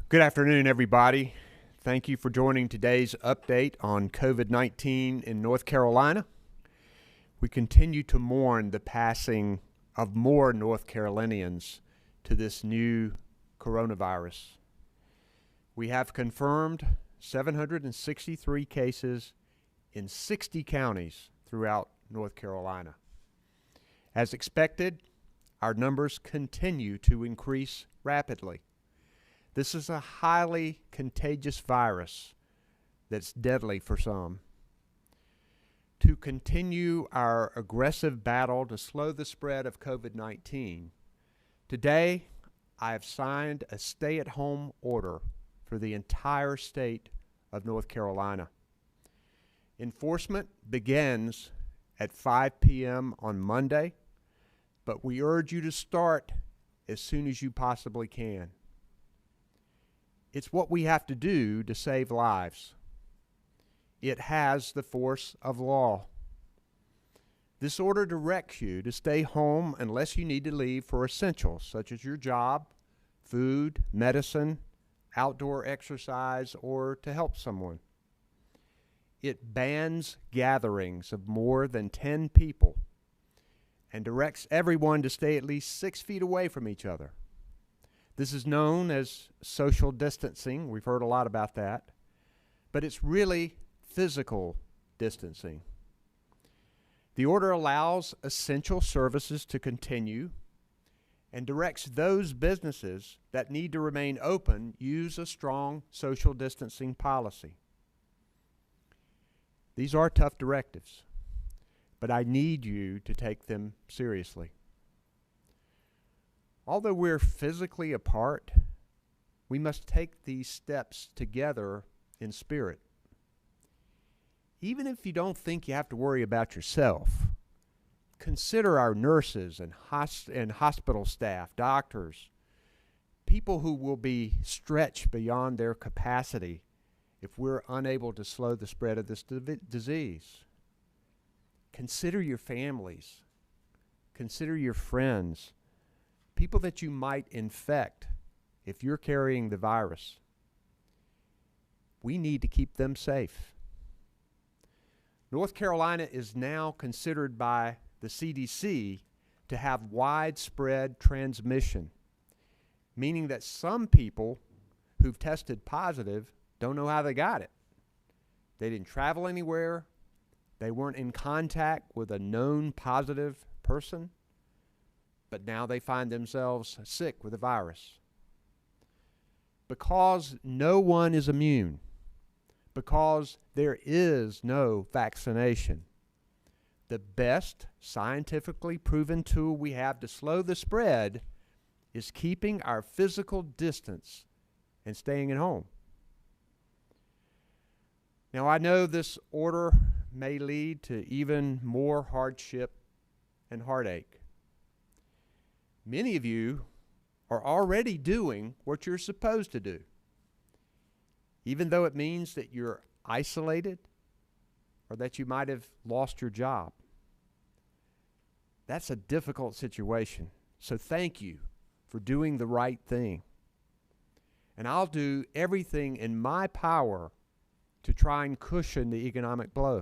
Good afternoon, everybody. Thank you for joining today's update on COVID-19 in North Carolina. We continue to mourn the passing of more North Carolinians to this new coronavirus. We have confirmed 763 cases in 60 counties throughout North Carolina. As expected, our numbers continue to increase rapidly. This is a highly contagious virus that's deadly for some. To continue our aggressive battle to slow the spread of COVID-19, today I have signed a stay-at-home order for the entire state of North Carolina. Enforcement begins at 5 p.m. on Monday, but we urge you to start as soon as you possibly can. It's what we have to do to save lives. It has the force of law. This order directs you to stay home unless you need to leave for essentials such as your job, food, medicine, outdoor exercise, or to help someone. It bans gatherings of more than 10 people and directs everyone to stay at least 6 feet away from each other. This is known as social distancing. We've heard a lot about that. But it's really physical distancing. The order allows essential services to continue and directs those businesses that need to remain open use a strong social distancing policy. These are tough directives, but I need you to take them seriously. Although we're physically apart, we must take these steps together in spirit. Even if you don't think you have to worry about yourself, consider our nurses and hospital staff, doctors, people who will be stretched beyond their capacity if we're unable to slow the spread of this disease. Consider your families. Consider your friends. People that you might infect if you're carrying the virus. We need to keep them safe. North Carolina is now considered by the CDC to have widespread transmission, meaning that some people who've tested positive don't know how they got it. They didn't travel anywhere. They weren't in contact with a known positive person. But now they find themselves sick with the virus. Because no one is immune, because there is no vaccination, the best scientifically proven tool we have to slow the spread is keeping our physical distance and staying at home. Now, I know this order may lead to even more hardship and heartache. Many of you are already doing what you're supposed to do, even though it means that you're isolated or that you might have lost your job. That's a difficult situation, so thank you for doing the right thing. And I'll do everything in my power to try and cushion the economic blow.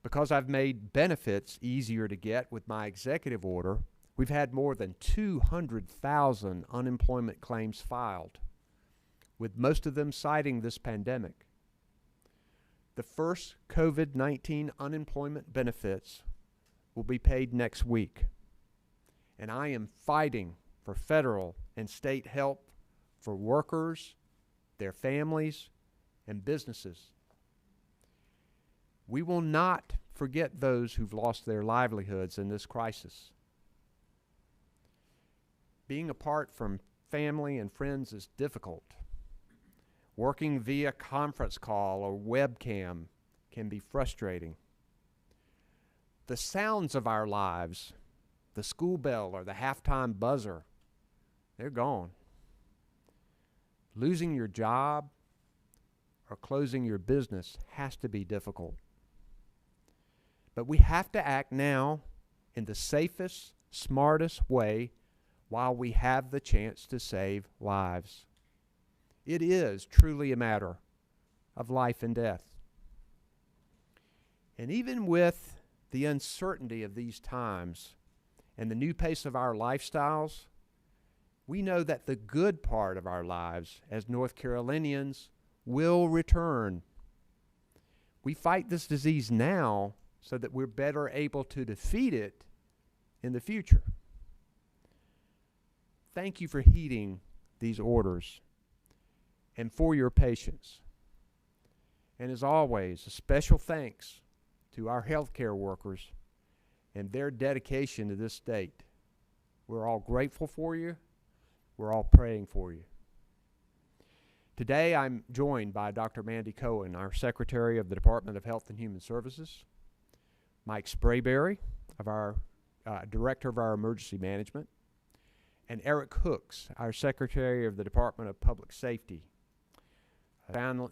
Because I've made benefits easier to get with my executive order, we've had more than 200,000 unemployment claims filed, with most of them citing this pandemic. The first COVID-19 unemployment benefits will be paid next week, and I am fighting for federal and state help for workers, their families, and businesses. We will not forget those who've lost their livelihoods in this crisis. Being apart from family and friends is difficult. Working via conference call or webcam can be frustrating. The sounds of our lives, the school bell or the halftime buzzer, they're gone. Losing your job or closing your business has to be difficult. But we have to act now in the safest, smartest way while we have the chance to save lives. It is truly a matter of life and death. And even with the uncertainty of these times and the new pace of our lifestyles, we know that the good part of our lives as North Carolinians will return. We fight this disease now so that we're better able to defeat it in the future. Thank you for heeding these orders and for your patience. And as always, a special thanks to our healthcare workers and their dedication to this state. We're all grateful for you. We're all praying for you. Today I'm joined by Dr. Mandy Cohen, our Secretary of the Department of Health and Human Services, Mike Sprayberry, of our Director of our Emergency Management, and Eric Hooks, our Secretary of the Department of Public Safety.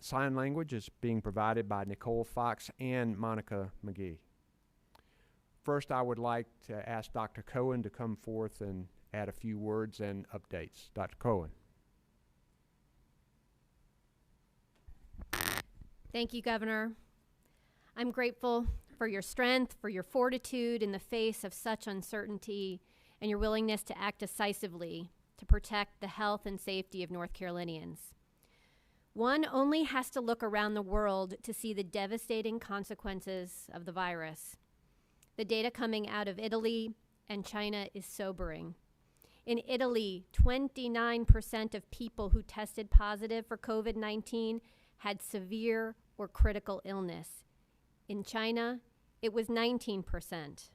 Sign language is being provided by Nicole Fox and Monica McGee. First, I would like to ask Dr. Cohen to come forth and add a few words and updates. Dr. Cohen. Thank you, Governor. I'm grateful for your strength, for your fortitude in the face of such uncertainty, and your willingness to act decisively to protect the health and safety of North Carolinians. One only has to look around the world to see the devastating consequences of the virus. The data coming out of Italy and China is sobering. In Italy, 29% of people who tested positive for COVID-19 had severe or critical illness. In China, it was 19%.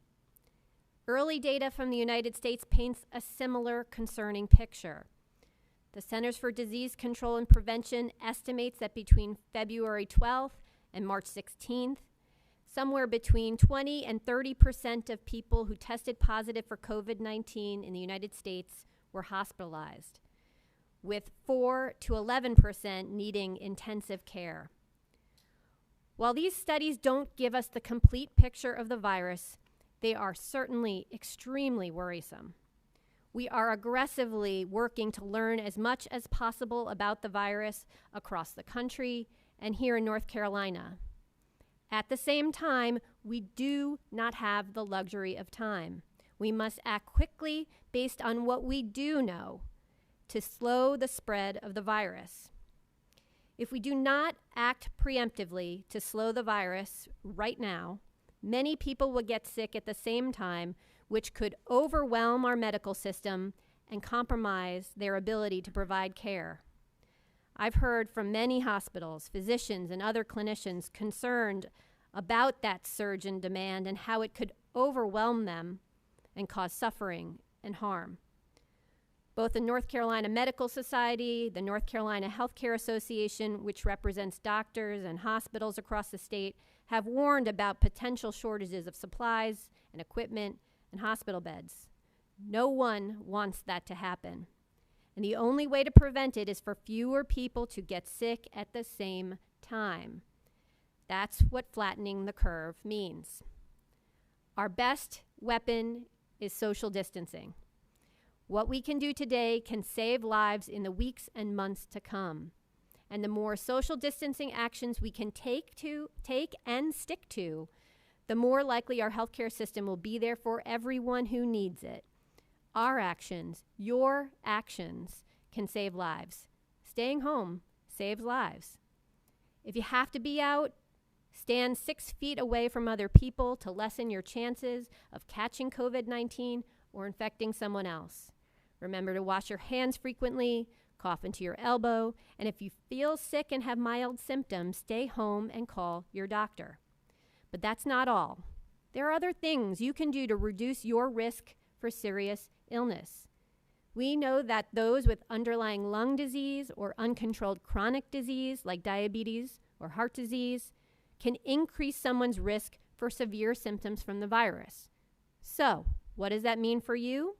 Early data from the United States paints a similar concerning picture. The Centers for Disease Control and Prevention estimates that between February 12th and March 16th, somewhere between 20 and 30% of people who tested positive for COVID-19 in the United States were hospitalized, with 4 to 11% needing intensive care. While these studies don't give us the complete picture of the virus, they are certainly extremely worrisome. We are aggressively working to learn as much as possible about the virus across the country and here in North Carolina. At the same time, we do not have the luxury of time. We must act quickly based on what we do know to slow the spread of the virus. If we do not act preemptively to slow the virus right now, many people will get sick at the same time, which could overwhelm our medical system and compromise their ability to provide care. I've heard from many hospitals, physicians, and other clinicians concerned about that surge in demand and how it could overwhelm them and cause suffering and harm. Both the North Carolina Medical Society, the North Carolina Healthcare Association, which represents doctors and hospitals across the state, have warned about potential shortages of supplies and equipment and hospital beds. No one wants that to happen. And the only way to prevent it is for fewer people to get sick at the same time. That's what flattening the curve means. Our best weapon is social distancing. What we can do today can save lives in the weeks and months to come. And the more social distancing actions we can take and stick to, the more likely our healthcare system will be there for everyone who needs it. Our actions, your actions, can save lives. Staying home saves lives. If you have to be out, stand 6 feet away from other people to lessen your chances of catching COVID-19 or infecting someone else. Remember to wash your hands frequently, cough into your elbow, and if you feel sick and have mild symptoms, stay home and call your doctor. But that's not all. There are other things you can do to reduce your risk for serious illness. We know that those with underlying lung disease or uncontrolled chronic disease like diabetes or heart disease can increase someone's risk for severe symptoms from the virus. So, what does that mean for you?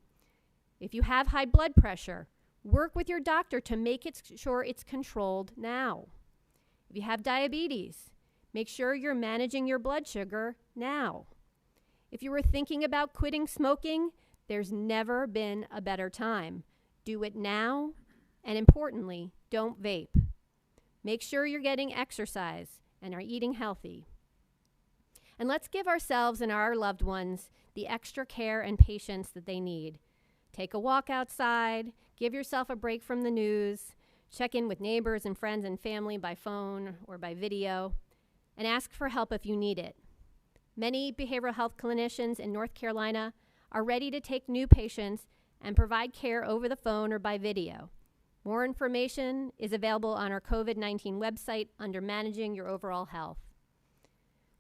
If you have high blood pressure, work with your doctor to make sure it's controlled now. If you have diabetes, make sure you're managing your blood sugar now. If you were thinking about quitting smoking, There's never been a better time. Do it now, and importantly, don't vape. Make sure you're getting exercise and are eating healthy. And let's give ourselves and our loved ones the extra care and patience that they need. Take a walk outside, give yourself a break from the news, check in with neighbors and friends and family by phone or by video, and ask for help if you need it. Many behavioral health clinicians in North Carolina are ready to take new patients and provide care over the phone or by video. More information is available on our COVID-19 website under Managing Your Overall Health.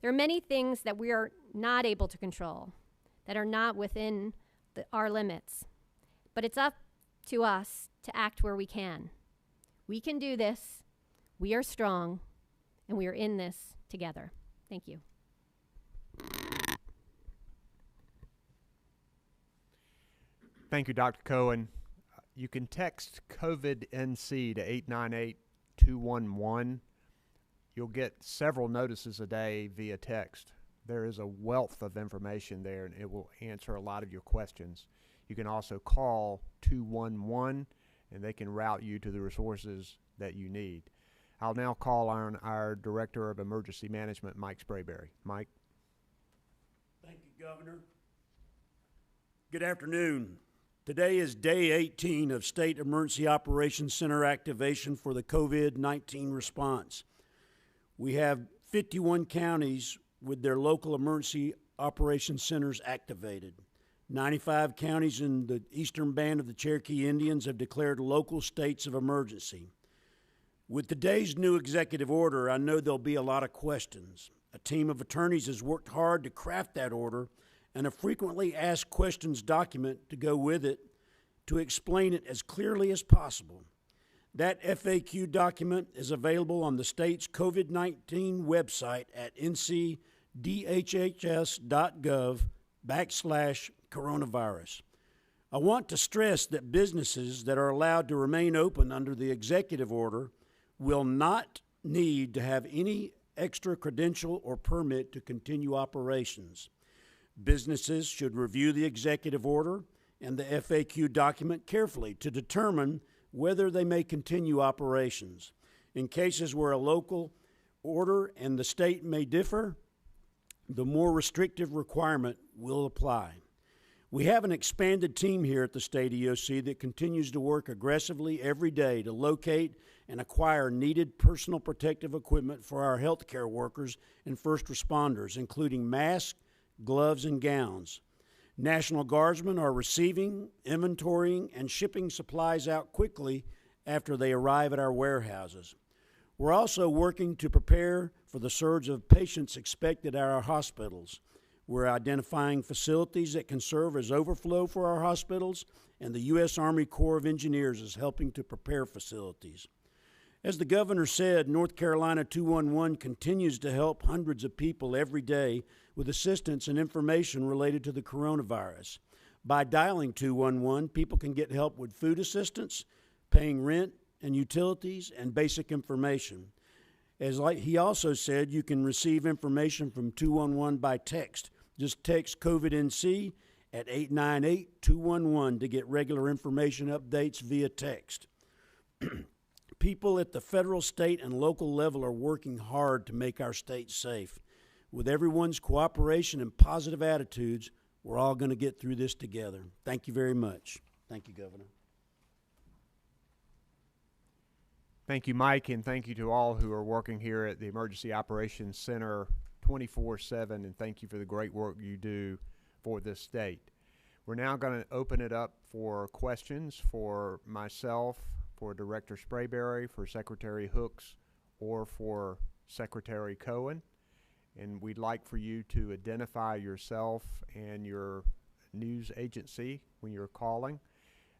There are many things that we are not able to control, that are not within our limits, but it's up to us to act where we can. We can do this, we are strong, and we are in this together. Thank you. Thank you, Dr. Cohen. You can text COVID-NC to 898-211. You'll get several notices a day via text. There is a wealth of information there, and it will answer a lot of your questions. You can also call 211, and they can route you to the resources that you need. I'll now call on our Director of Emergency Management, Mike Sprayberry. Mike. Thank you, Governor. Good afternoon. Today is day 18 of State Emergency Operations Center activation for the COVID-19 response. We have 51 counties with their local emergency operations centers activated. 95 counties in the eastern band of the Cherokee Indians have declared local states of emergency. With today's new executive order, I know there'll be a lot of questions. A team of attorneys has worked hard to craft that order, and a frequently asked questions document to go with it to explain it as clearly as possible. That FAQ document is available on the state's COVID-19 website at ncdhhs.gov/coronavirus. I want to stress that businesses that are allowed to remain open under the executive order will not need to have any extra credential or permit to continue operations. Businesses should review the executive order and the FAQ document carefully to determine whether they may continue operations. In cases where a local order and the state may differ, the more restrictive requirement will apply. We have an expanded team here at the State EOC that continues to work aggressively every day to locate and acquire needed personal protective equipment for our healthcare workers and first responders, including masks, gloves, and gowns. National Guardsmen are receiving, inventorying, and shipping supplies out quickly after they arrive at our warehouses. We're also working to prepare for the surge of patients expected at our hospitals. We're identifying facilities that can serve as overflow for our hospitals, and the U.S. Army Corps of Engineers is helping to prepare facilities. As the governor said, North Carolina 211 continues to help hundreds of people every day with assistance and information related to the coronavirus. By dialing 211, people can get help with food assistance, paying rent and utilities, and basic information. He also said, you can receive information from 211 by text. Just text COVID-NC at 898-211 to get regular information updates via text. People at the federal, state, and local level are working hard to make our state safe. With everyone's cooperation and positive attitudes, we're all going to get through this together. Thank you very much. Thank you, Governor. Thank you, Mike, and thank you to all who are working here at the Emergency Operations Center 24/7, and thank you for the great work you do for this state. We're now going to open it up for questions for myself, for Director Sprayberry, for Secretary Hooks, or for Secretary Cohen. And we'd like for you to identify yourself and your news agency when you're calling.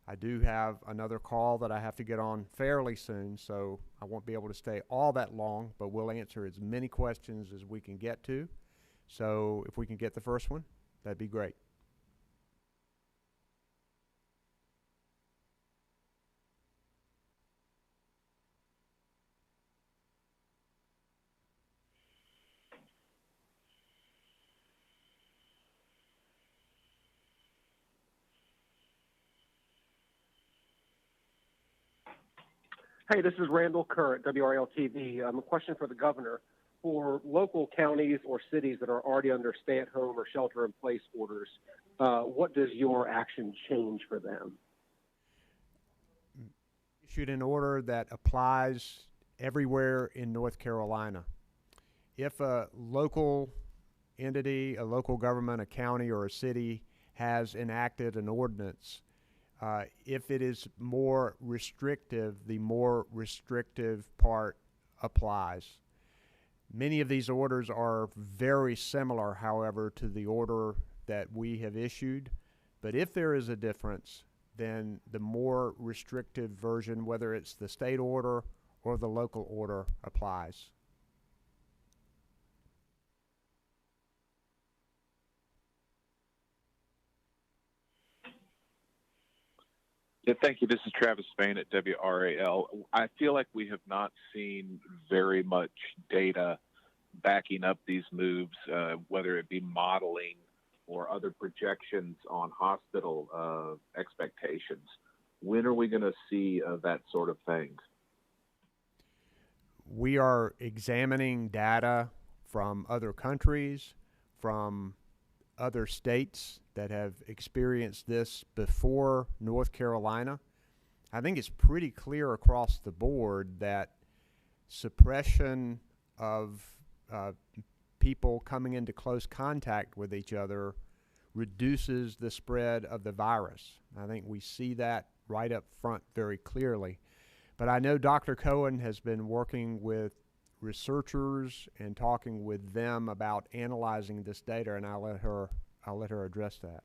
I do have another call that I have to get on fairly soon, so I won't be able to stay all that long, but we'll answer as many questions as we can get to. So if we can get the first one, that'd be great. Hey, this is Randall Kerr at WRL-TV. A question for the governor. For local counties or cities that are already under stay-at-home or shelter-in-place orders, what does your action change for them? Issued an order that applies everywhere in North Carolina. If a local entity, a local government, a county, or a city has enacted an ordinance, if it is more restrictive, the more restrictive part applies. Many of these orders are very similar, however, to the order that we have issued. But if there is a difference, then the more restrictive version, whether it's the state order or the local order, applies. Yeah, thank you. This is Travis Spain at WRAL. I feel like we have not seen very much data backing up these moves, whether it be modeling or other projections on hospital expectations. When are we going to see that sort of thing? We are examining data from other countries, from other states that have experienced this before North Carolina. I think it's pretty clear across the board that suppression of people coming into close contact with each other reduces the spread of the virus. I think we see that right up front very clearly. But I know Dr. Cohen has been working with researchers and talking with them about analyzing this data, and I'll let her address that.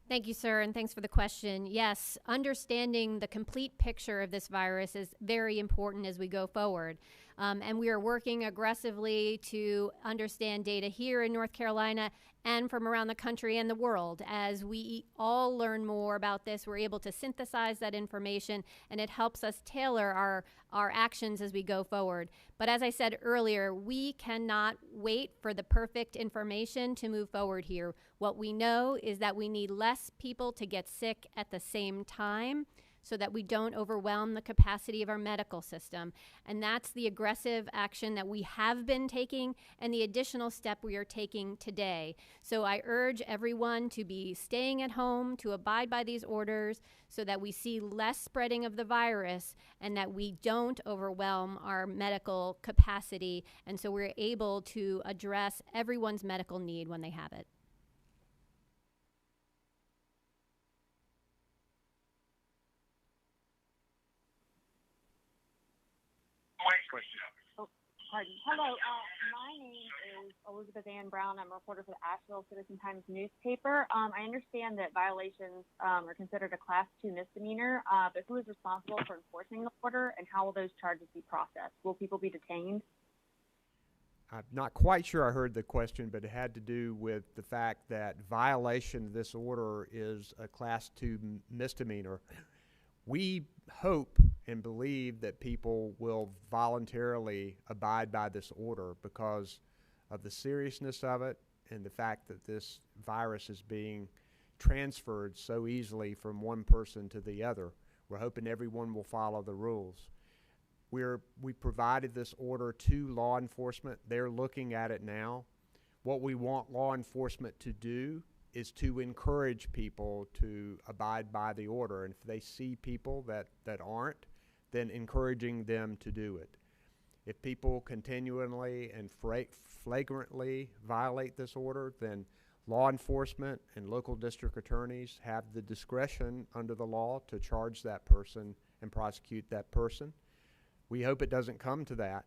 Thank you, sir, and thanks for the question. Yes, understanding the complete picture of this virus is very important as we go forward. And we are working aggressively to understand data here in North Carolina and from around the country and the world. As we all learn more about this, we're able to synthesize that information, and it helps us tailor our actions as we go forward. But as I said earlier, we cannot wait for the perfect information to move forward here. What we know is that we need less people to get sick at the same time, so that we don't overwhelm the capacity of our medical system. And that's the aggressive action that we have been taking and the additional step we are taking today. So I urge everyone to be staying at home, to abide by these orders so that we see less spreading of the virus and that we don't overwhelm our medical capacity. And so we're able to address everyone's medical need when they have it. Oh, pardon. Hello, my name is Elizabeth Ann Brown. I'm a reporter for the Asheville Citizen-Times newspaper. I understand that violations are considered a Class 2 misdemeanor, but who is responsible for enforcing the order, and how will those charges be processed? Will people be detained? I'm not quite sure I heard the question, but it had to do with the fact that violation of this order is a Class 2 misdemeanor. We hope and believe that people will voluntarily abide by this order because of the seriousness of it and the fact that this virus is being transferred so easily from one person to the other. We're hoping everyone will follow the rules. We provided this order to law enforcement. They're looking at it now. What we want law enforcement to do is to encourage people to abide by the order. And if they see people that aren't, then encouraging them to do it. If people continually and flagrantly violate this order, then law enforcement and local district attorneys have the discretion under the law to charge that person and prosecute that person. We hope it doesn't come to that,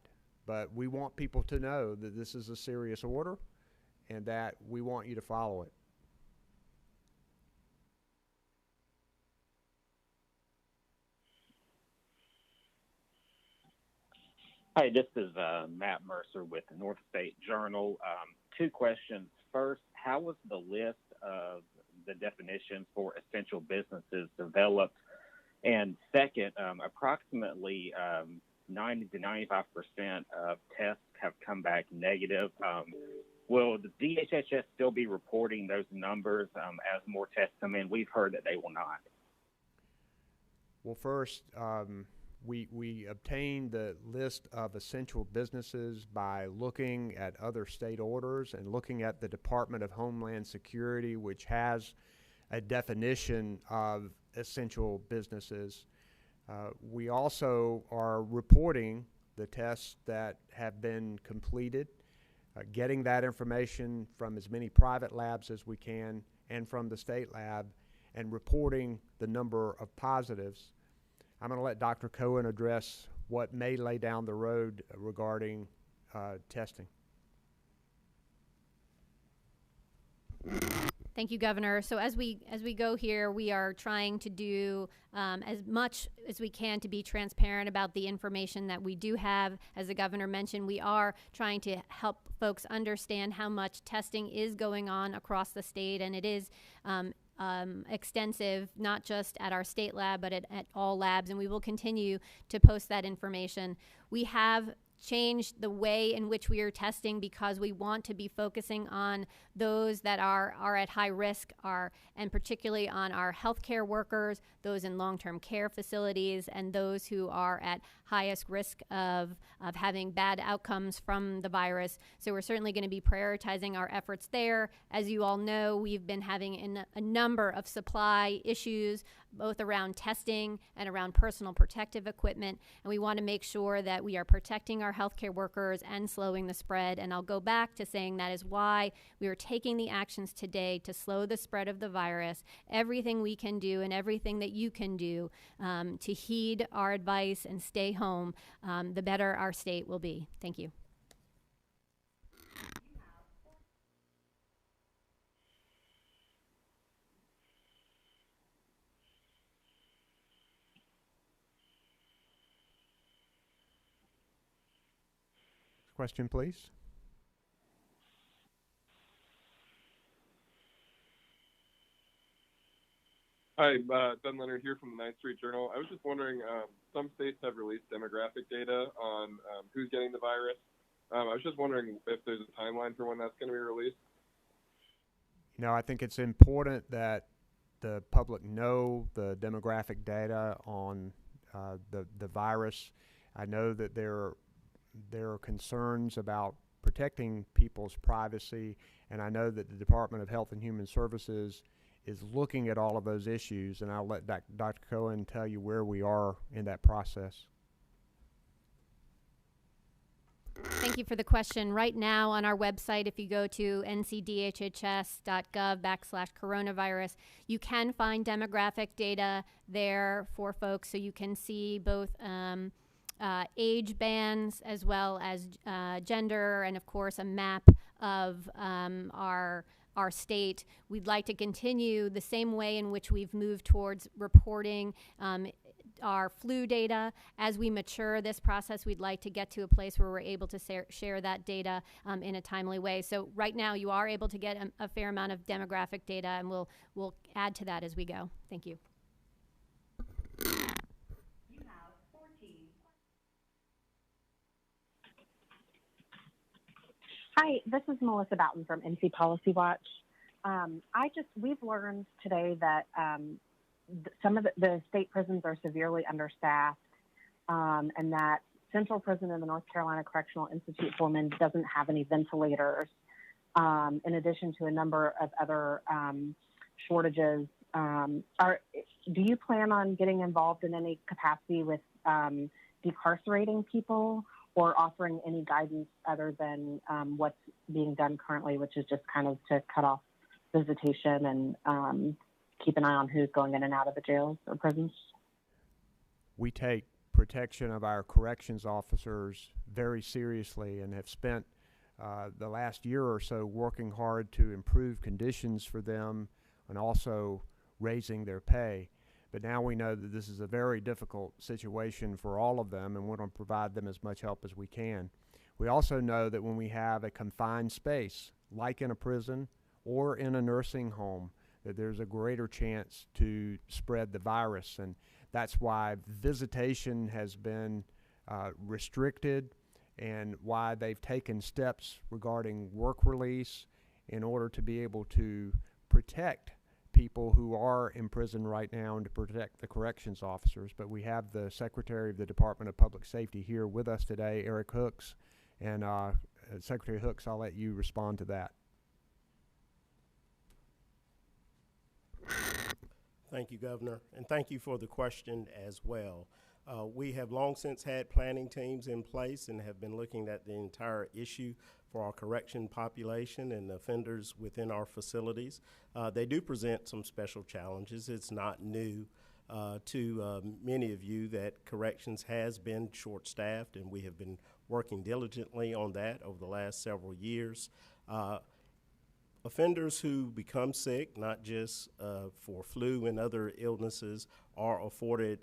but we want people to know that this is a serious order and that we want you to follow it. Hi, this is Matt Mercer with the North State Journal. Two questions. First, how was the list of the definitions for essential businesses developed? And second, approximately 90 to 95% of tests have come back negative. Will the DHHS still be reporting those numbers as more tests come in? We've heard that they will not. Well, first, we obtained the list of essential businesses by looking at other state orders and looking at the Department of Homeland Security, which has a definition of essential businesses. We also are reporting the tests that have been completed, getting that information from as many private labs as we can and from the state lab, and reporting the number of positives. I'm going to let Dr. Cohen address what may lay down the road regarding testing. Thank you, Governor. So as we go here, we are trying to do as much as we can to be transparent about the information that we do have. As the Governor mentioned, we are trying to help folks understand how much testing is going on across the state, and it is extensive, not just at our state lab, but at all labs, and we will continue to post that information. We have changed the way in which we are testing because we want to be focusing on those that are at high risk, and particularly on our healthcare workers, those in long-term care facilities, and those who are at highest risk of having bad outcomes from the virus. So we're certainly going to be prioritizing our efforts there. As you all know, we've been having a number of supply issues, both around testing and around personal protective equipment, and we want to make sure that we are protecting our healthcare workers and slowing the spread. And I'll go back to saying that is why we are taking the actions today to slow the spread of the virus. Everything we can do and everything that you can do to heed our advice and stay home, the better our state will be. Thank you. Question, please. Hi, Ben Leonard here from the 9th Street Journal. I was just wondering, some states have released demographic data on who's getting the virus. I was just wondering if there's a timeline for when that's going to be released. You know, I think it's important that the public know the demographic data on the virus. I know that there are concerns about protecting people's privacy, and I know that the Department of Health and Human Services is looking at all of those issues, and I'll let Dr. Cohen tell you where we are in that process. Thank you for the question. Right now on our website, if you go to ncdhhs.gov/coronavirus, you can find demographic data there for folks, so you can see both age bands as well as gender, and of course a map of our state. We'd like to continue the same way in which we've moved towards reporting our flu data. As we mature this process, we'd like to get to a place where we're able to share that data in a timely way. So right now you are able to get a fair amount of demographic data, and we'll add to that as we go. Thank you. Hi, this is Melissa Boughton from NC Policy Watch. We've learned today that some of the state prisons are severely understaffed, and that Central Prison in the North Carolina Correctional Institute Foreman doesn't have any ventilators, in addition to a number of other shortages. Do you plan on getting involved in any capacity with decarcerating people, or offering any guidance other than what's being done currently, which is just kind of to cut off visitation and keep an eye on who's going in and out of the jails or prisons? We take protection of our corrections officers very seriously and have spent the last year or so working hard to improve conditions for them and also raising their pay. But now we know that this is a very difficult situation for all of them, and we want to provide them as much help as we can. We also know that when we have a confined space, like in a prison or in a nursing home, that there's a greater chance to spread the virus. And that's why visitation has been restricted, and why they've taken steps regarding work release in order to be able to protect people who are in prison right now and to protect the corrections officers. But we have the Secretary of the Department of Public Safety here with us today, Eric Hooks. And Secretary Hooks, I'll let you respond to that. Thank you, Governor, and thank you for the question as well. We have long since had planning teams in place and have been looking at the entire issue for our correction population and offenders within our facilities. They do present some special challenges. It's not new to many of you that corrections has been short-staffed, and we have been working diligently on that over the last several years. Offenders who become sick, not just for flu and other illnesses, are afforded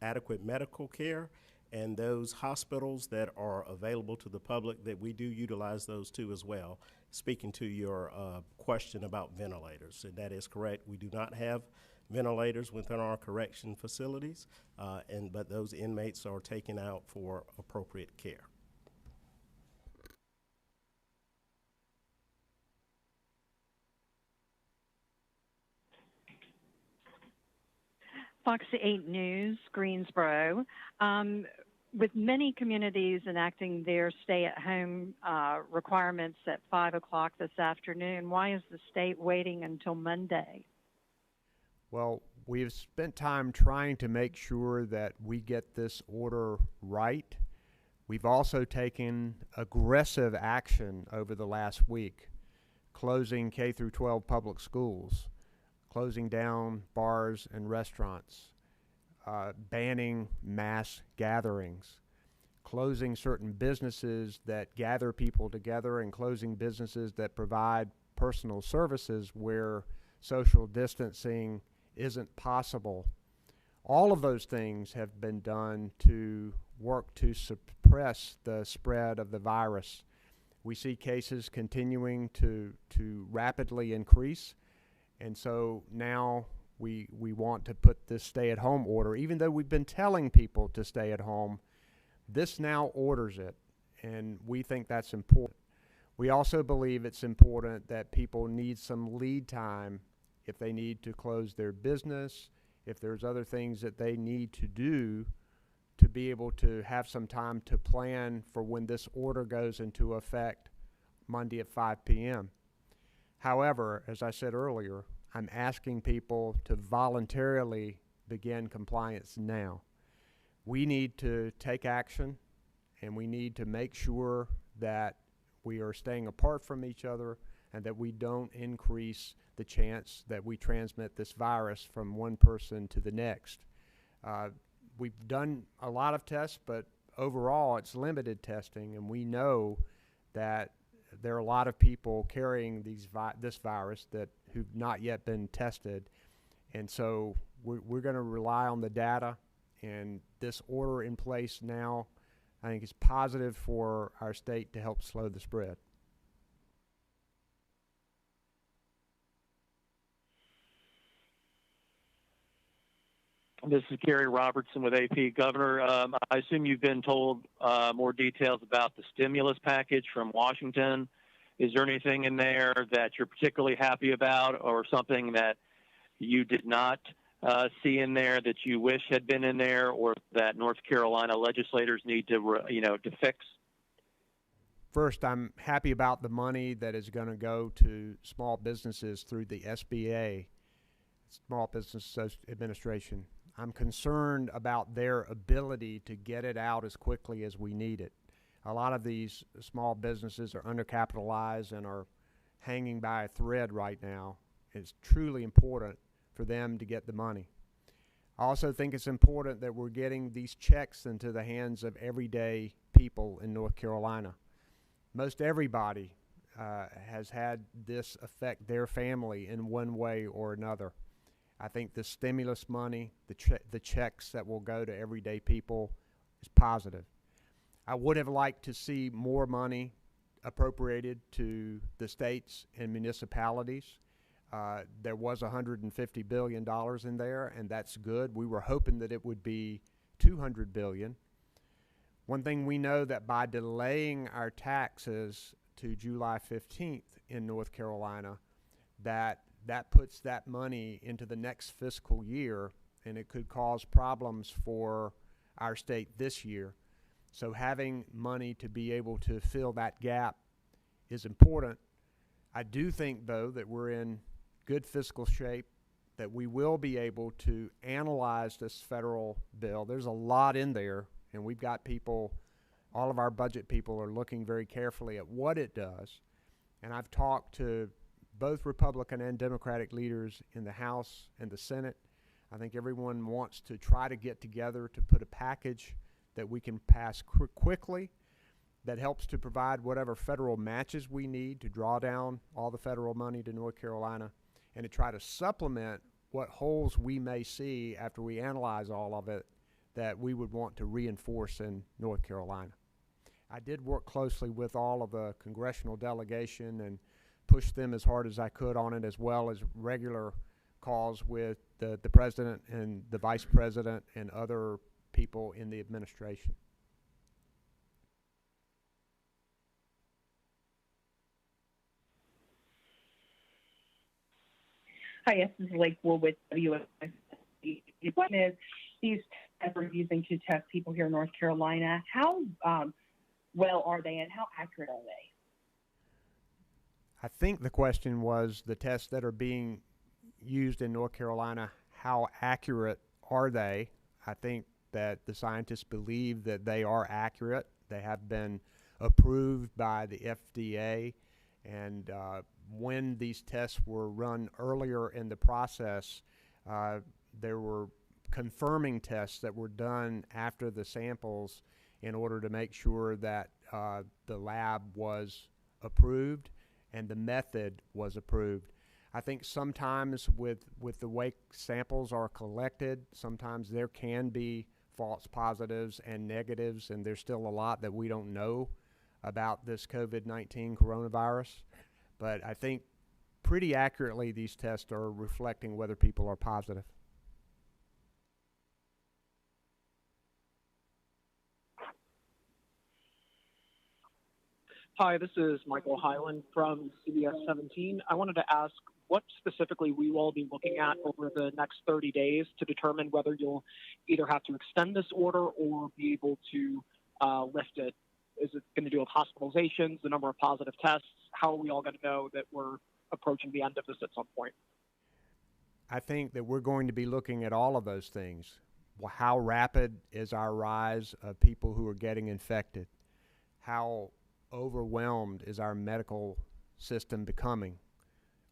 adequate medical care, and those hospitals that are available to the public, that we do utilize those too as well. Speaking to your question about ventilators, and that is correct. We do not have ventilators within our correction facilities, but those inmates are taken out for appropriate care. Fox 8 News, Greensboro. With many communities enacting their stay-at-home requirements at 5 o'clock this afternoon, why is the state waiting until Monday? Well, we've spent time trying to make sure that we get this order right. We've also taken aggressive action over the last week, closing K through 12 public schools, closing down bars and restaurants, banning mass gatherings, closing certain businesses that gather people together, and closing businesses that provide personal services where social distancing isn't possible. All of those things have been done to work to suppress the spread of the virus. We see cases continuing to rapidly increase. And so now we want to put this stay-at-home order, even though we've been telling people to stay at home, this now orders it, and we think that's important. We also believe it's important that people need some lead time if they need to close their business, if there's other things that they need to do to be able to have some time to plan for when this order goes into effect Monday at 5 p.m. However, as I said earlier, I'm asking people to voluntarily begin compliance now. We need to take action, and we need to make sure that we are staying apart from each other and that we don't increase the chance that we transmit this virus from one person to the next. We've done a lot of tests, but overall it's limited testing, and we know that there are a lot of people carrying this virus who've not yet been tested, and so we're going to rely on the data, and this order in place now I think is positive for our state to help slow the spread. This is Gary Robertson with AP. Governor, I assume you've been told more details about the stimulus package from Washington. Is there anything in there that you're particularly happy about, or something that you did not see in there that you wish had been in there, or that North Carolina legislators need to, to fix? First, I'm happy about the money that is going to go to small businesses through the SBA, Small Business Administration. I'm concerned about their ability to get it out as quickly as we need it. A lot of these small businesses are undercapitalized and are hanging by a thread right now. It's truly important for them to get the money. I also think it's important that we're getting these checks into the hands of everyday people in North Carolina. Most everybody has had this affect their family in one way or another. I think the stimulus money, the checks that will go to everyday people is positive. I would have liked to see more money appropriated to the states and municipalities. There was $150 billion in there, and that's good. We were hoping that it would be $200 billion. One thing we know that by delaying our taxes to July 15th in North Carolina, that that puts that money into the next fiscal year, and it could cause problems for our state this year. So having money to be able to fill that gap is important. I do think, though, that we're in good fiscal shape, that we will be able to analyze this federal bill. There's a lot in there, and we've got people, all of our budget people are looking very carefully at what it does. And I've talked to both Republican and Democratic leaders in the House and the Senate. I think everyone wants to try to get together to put a package that we can pass quickly that helps to provide whatever federal matches we need to draw down all the federal money to North Carolina, and to try to supplement what holes we may see after we analyze all of it that we would want to reinforce in North Carolina. I did work closely with all of the congressional delegation and push them as hard as I could on it, as well as regular calls with the president and the vice president and other people in the administration. Hi, yes, this is Lakewood with WSC. The question is, these tests we're using to test people here in North Carolina, how well are they and how accurate are they? I think the question was the tests that are being used in North Carolina, how accurate are they? I think that the scientists believe that they are accurate. They have been approved by the FDA, and when these tests were run earlier in the process, there were confirming tests that were done after the samples in order to make sure that the lab was approved and the method was approved. I think sometimes with the way samples are collected, sometimes there can be false positives and negatives, and there's still a lot that we don't know about this COVID-19 coronavirus. But I think pretty accurately these tests are reflecting whether people are positive. Hi, this is Michael Hyland from CBS 17. I wanted to ask what specifically we will be looking at over the next 30 days to determine whether you'll either have to extend this order or be able to lift it. Is it going to do with hospitalizations, the number of positive tests? How are we all going to know that we're approaching the end of this at some point? I think that we're going to be looking at all of those things. How rapid is our rise of people who are getting infected? How overwhelmed is our medical system becoming?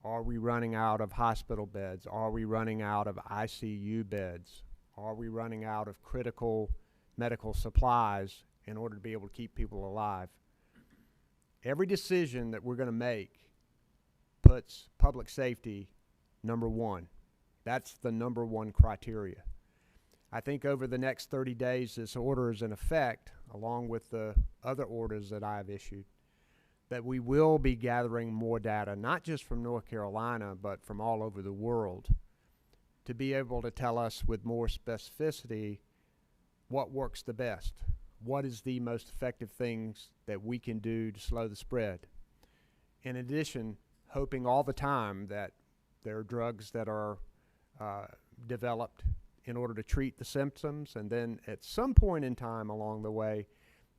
Are we running out of hospital beds? Are we running out of ICU beds? Are we running out of critical medical supplies in order to be able to keep people alive? Every decision that we're going to make puts public safety number one. That's the number one criteria. I think over the next 30 days, this order is in effect, along with the other orders that I have issued, that we will be gathering more data, not just from North Carolina, but from all over the world, to be able to tell us with more specificity what works the best. What is the most effective things that we can do to slow the spread? In addition, hoping all the time that there are drugs that are developed in order to treat the symptoms, and then at some point in time along the way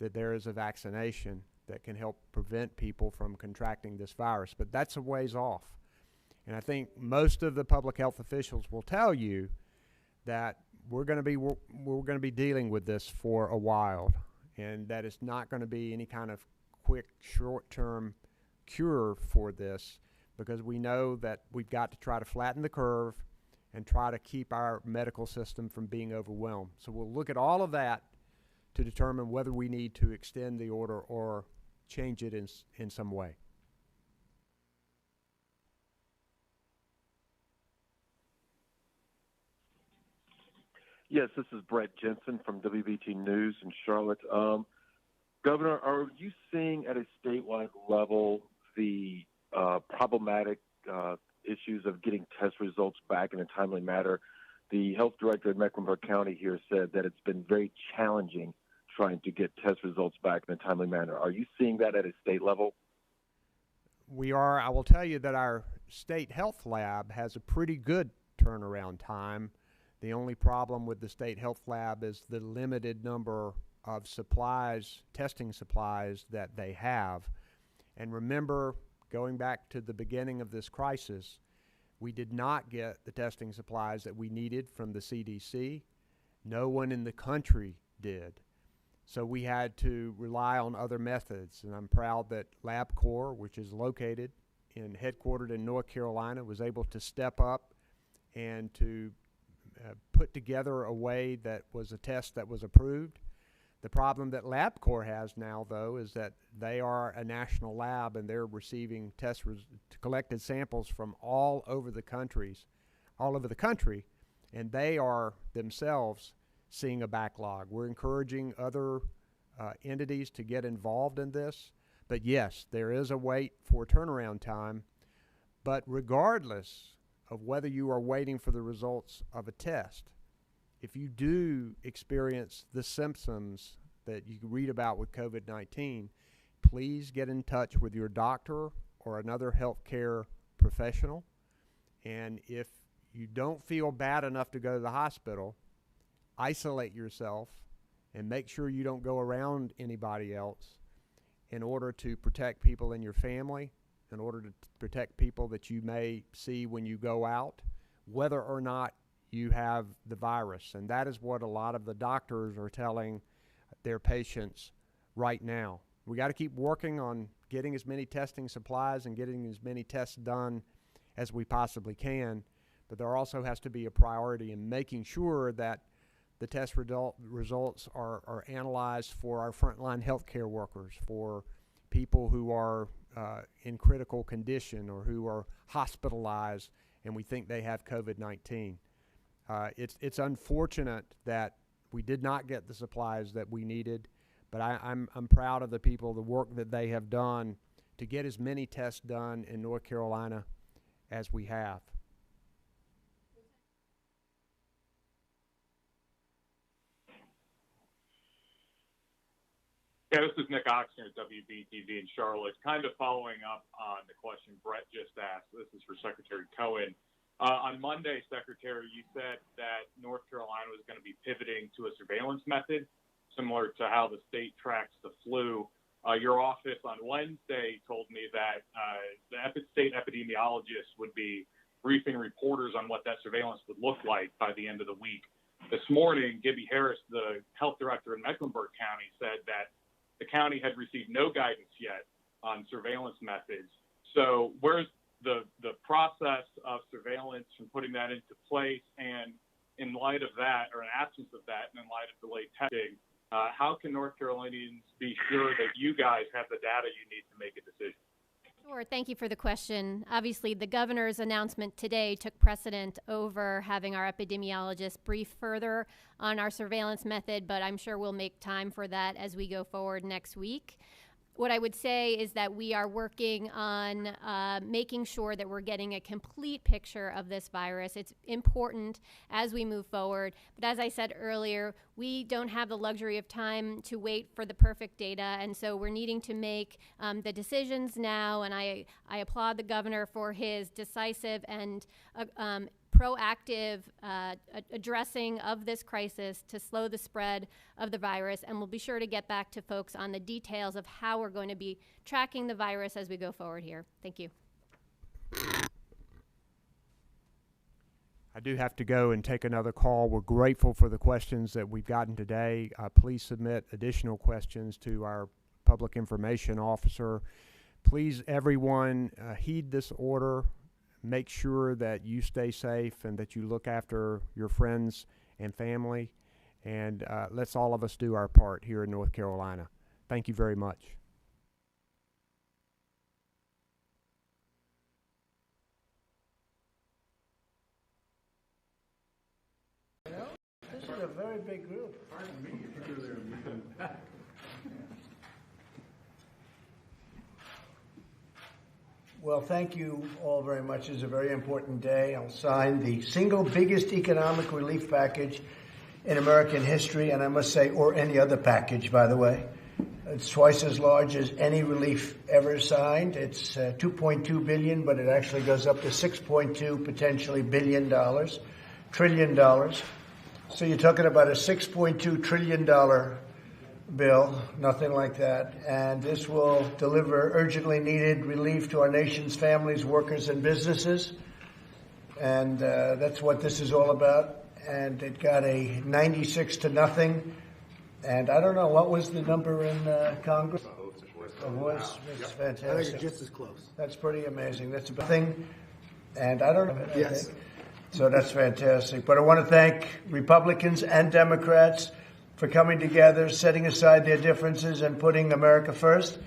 that there is a vaccination that can help prevent people from contracting this virus. But that's a ways off. And I think most of the public health officials will tell you that we're going to be dealing with this for a while, and that it's not going to be any kind of quick short-term cure for this, because we know that we've got to try to flatten the curve and try to keep our medical system from being overwhelmed. So we'll look at all of that to determine whether we need to extend the order or change it in some way. Yes, this is Brett Jensen from WBT News in Charlotte. Governor, are you seeing at a statewide level the problematic issues of getting test results back in a timely manner? The health director at Mecklenburg County here said that it's been very challenging trying to get test results back in a timely manner. Are you seeing that at a state level? We are. I will tell you that our state health lab has a pretty good turnaround time. The only problem with the state health lab is the limited number of supplies, testing supplies that they have. And remember, going back to the beginning of this crisis, we did not get the testing supplies that we needed from the CDC. No one in the country did. So we had to rely on other methods. And I'm proud that LabCorp, which is located and headquartered in North Carolina, was able to step up and to put together a way that was a test that was approved. The problem that LabCorp has now, though, is that they are a national lab and they're receiving collected samples from all over the country, and they are themselves seeing a backlog. We're encouraging other entities to get involved in this, but yes, there is a wait for turnaround time. But regardless of whether you are waiting for the results of a test, if you do experience the symptoms that you read about with COVID-19, please get in touch with your doctor or another healthcare professional. And if you don't feel bad enough to go to the hospital, isolate yourself and make sure you don't go around anybody else in order to protect people in your family, in order to protect people that you may see when you go out, whether or not you have the virus. And that is what a lot of the doctors are telling their patients right now. We got to keep working on getting as many testing supplies and getting as many tests done as we possibly can, but there also has to be a priority in making sure that the test results are analyzed for our frontline healthcare workers, for people who are in critical condition or who are hospitalized and we think they have COVID-19. It's unfortunate that we did not get the supplies that we needed, but I'm proud of the people, the work that they have done to get as many tests done in North Carolina as we have. Yeah, this is Nick Oxner at WBTV in Charlotte. Kind of following up on the question Brett just asked. This is for Secretary Cohen. On Monday, Secretary, you said that North Carolina was going to be pivoting to a surveillance method, similar to how the state tracks the flu. Your office on Wednesday told me that the state epidemiologist would be briefing reporters on what that surveillance would look like by the end of the week. This morning, Gibby Harris, the health director in Mecklenburg County, said that the county had received no guidance yet on surveillance methods. So where's the process of surveillance and putting that into place? And in light of that, or in absence of that, and in light of delayed testing, how can North Carolinians be sure that you guys have the data you need to make a decision? Sure. Thank you for the question. Obviously, the governor's announcement today took precedent over having our epidemiologist brief further on our surveillance method, but I'm sure we'll make time for that as we go forward next week. What I would say is that we are working on making sure that we're getting a complete picture of this virus. It's important as we move forward. But as I said earlier, we don't have the luxury of time to wait for the perfect data. And so we're needing to make the decisions now. And I applaud the governor for his decisive and proactive addressing of this crisis to slow the spread of the virus, and we'll be sure to get back to folks on the details of how we're going to be tracking the virus as we go forward here. Thank you. I do have to go and take another call. We're grateful for the questions that we've gotten today. Please submit additional questions to our public information officer. Please, everyone, heed this order. Make sure that you stay safe and that you look after your friends and family. And let's all of us do our part here in North Carolina. Thank you very much. This is a very big group. Pardon me. Well, thank you all very much. It's a very important day. I'll sign the single biggest economic relief package in American history, and I must say, or any other package, by the way. It's twice as large as any relief ever signed. It's $2.2 billion, but it actually goes up to $6.2 potentially trillion dollars. So you're talking about a $6.2 trillion bill, nothing like that. And this will deliver urgently needed relief to our nation's families, workers, and businesses. And that's what this is all about. And it got a 96-0. And I don't know, what was the number in Congress? A voice. It's fantastic. I think it's just as close. That's pretty amazing. That's a thing. And I don't know. Yes. So that's fantastic. But I want to thank Republicans and Democrats for coming together, setting aside their differences, and putting America first.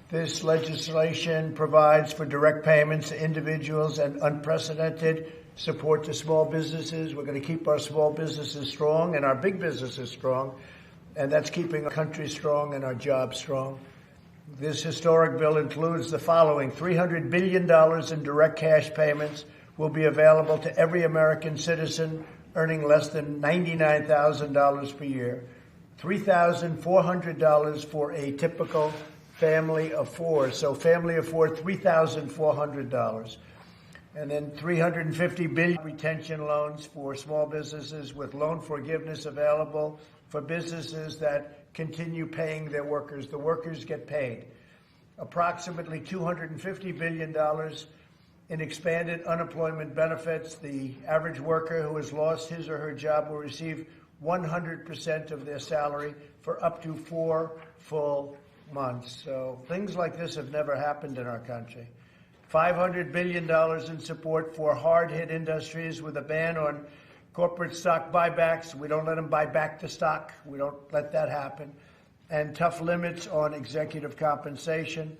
This legislation provides for direct payments to individuals and unprecedented support to small businesses. We're going to keep our small businesses strong and our big businesses strong, and that's keeping our country strong and our jobs strong. This historic bill includes the following: $300 billion in direct cash payments will be available to every American citizen earning less than $99,000 per year, $3,400 for a typical family of four. So family of four, $3,400. And then $350 billion retention loans for small businesses with loan forgiveness available for businesses that continue paying their workers. The workers get paid. Approximately $250 billion in expanded unemployment benefits. The average worker who has lost his or her job will receive 100% of their salary for up to 4 full months. So things like this have never happened in our country. $500 billion in support for hard-hit industries with a ban on corporate stock buybacks. We don't let them buy back the stock. We don't let that happen. And tough limits on executive compensation.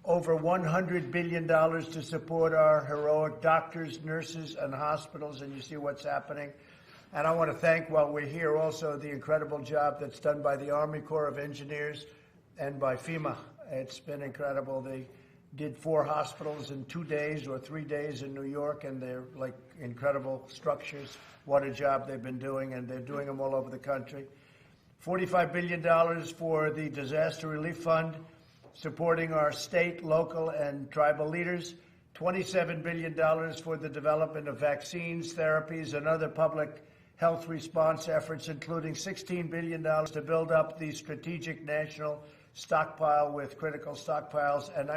Over $100 billion to support our heroic doctors, nurses, and hospitals, and you see what's happening. And I want to thank, while we're here, also the incredible job that's done by the Army Corps of Engineers and by FEMA. It's been incredible. They did 4 hospitals in 2 days or 3 days in New York, and they're like incredible structures. What a job they've been doing, and they're doing them all over the country. $45 billion for the Disaster Relief Fund, supporting our state, local, and tribal leaders. $27 billion for the development of vaccines, therapies, and other public health response efforts, including $16 billion to build up the strategic national stockpile with critical stockpiles. And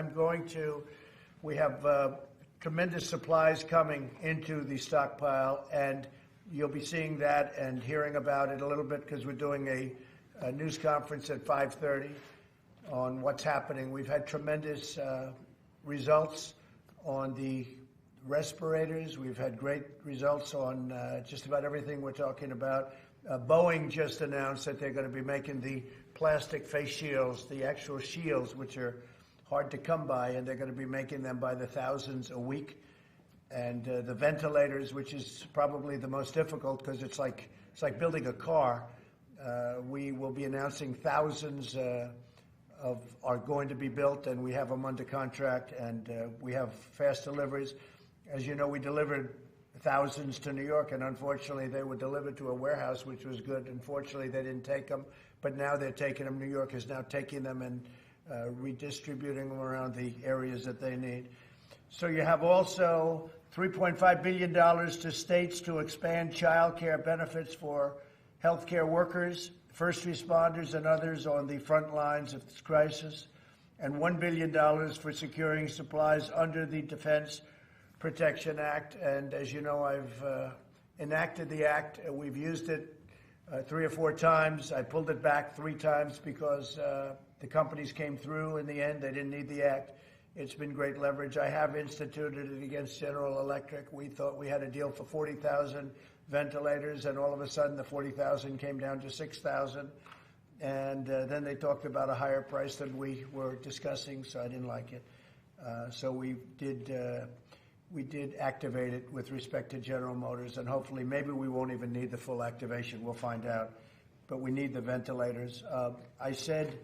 we have tremendous supplies coming into the stockpile, and you'll be seeing that and hearing about it a little bit because we're doing a news conference at 5:30 on what's happening. We've had tremendous results on the respirators. We've had great results on just about everything we're talking about. Boeing just announced that they're going to be making the plastic face shields, the actual shields, which are hard to come by, and they're going to be making them by the thousands a week. And the ventilators, which is probably the most difficult because it's like building a car. We will be announcing thousands are going to be built, and we have them under contract, and we have fast deliveries. As you know, we delivered thousands to New York, and unfortunately they were delivered to a warehouse, which was good. Unfortunately, they didn't take them, but now they're taking them. New York is now taking them and redistributing them around the areas that they need. So you have also $3.5 billion to states to expand child care benefits for healthcare workers, first responders, and others on the front lines of this crisis, and $1 billion for securing supplies under the Defense Protection Act. And as you know, I've enacted the act. We've used it 3 or 4 times. I pulled it back 3 times because the companies came through in the end. They didn't need the act. It's been great leverage. I have instituted it against General Electric. We thought we had a deal for 40,000 ventilators, and all of a sudden the 40,000 came down to 6,000. And then they talked about a higher price than we were discussing, so I didn't like it. So we did activate it with respect to General Motors, and hopefully maybe we won't even need the full activation. We'll find out. But we need the ventilators. I said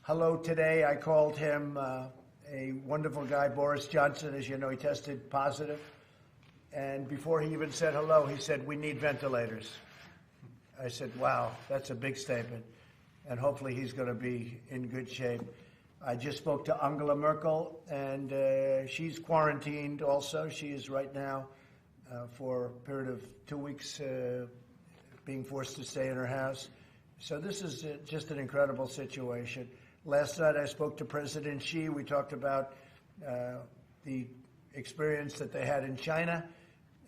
hello today. I called him a wonderful guy, Boris Johnson. As you know, he tested positive. And before he even said hello, he said, "We need ventilators." I said, "Wow, that's a big statement." and hopefully he's going to be in good shape. I just spoke to Angela Merkel, and she's quarantined also. She is right now for a period of 2 weeks being forced to stay in her house. So this is just an incredible situation. Last night I spoke to President Xi. We talked about the experience that they had in China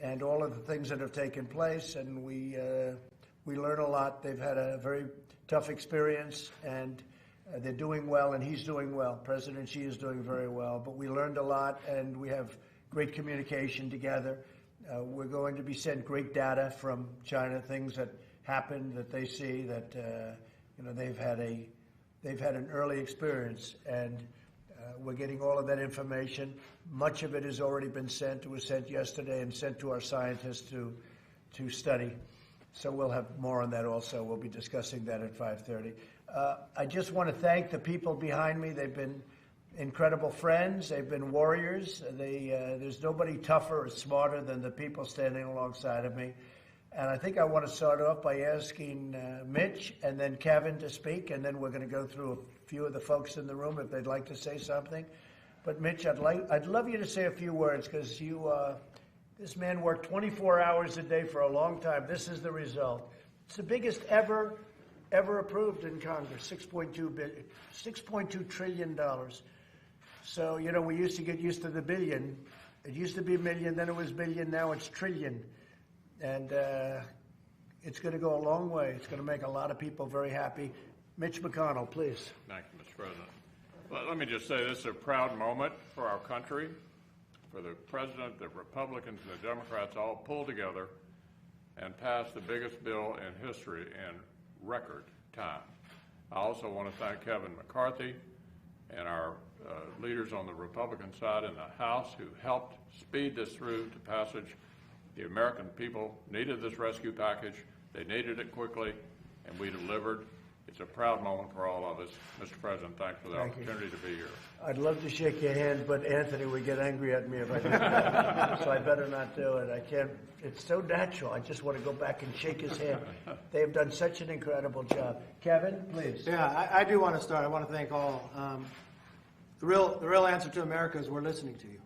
and all of the things that have taken place, and we learn a lot. They've had a very tough experience, and they're doing well, and he's doing well. President Xi is doing very well, but we learned a lot, and we have great communication together. We're going to be sent great data from China, things that happen that they see that they've had an early experience, and we're getting all of that information. Much of it has already been sent. It was sent yesterday and sent to our scientists to study. So we'll have more on that also. We'll be discussing that at 5:30. I just want to thank the people behind me. They've been incredible friends. They've been warriors. There's nobody tougher or smarter than the people standing alongside of me. And I think I want to start off by asking Mitch and then Kevin to speak, and then we're going to go through a few of the folks in the room if they'd like to say something. But Mitch, I'd love you to say a few words, because this man worked 24 hours a day for a long time. This is the result. It's the biggest ever approved in Congress, $6.2 trillion. So, we used to get used to the billion. It used to be million, then it was billion, now it's trillion. And it's going to go a long way. It's going to make a lot of people very happy. Mitch McConnell, please. Thank you, Mr. President. Well, let me just say this is a proud moment for our country, for the President, the Republicans, and the Democrats all pulled together and passed the biggest bill in history in record time. I also want to thank Kevin McCarthy and our leaders on the Republican side in the House who helped speed this through to passage. The American people needed this rescue package. They needed it quickly, and we delivered. It's a proud moment for all of us. Mr. President, thanks for the opportunity to be here. I'd love to shake your hand, but Anthony would get angry at me if I did that. So I better not do it. I can't. It's so natural. I just want to go back and shake his hand. They've done such an incredible job. Kevin, please. Yeah, I do want to start. I want to thank all. The real answer to America is we're listening to you.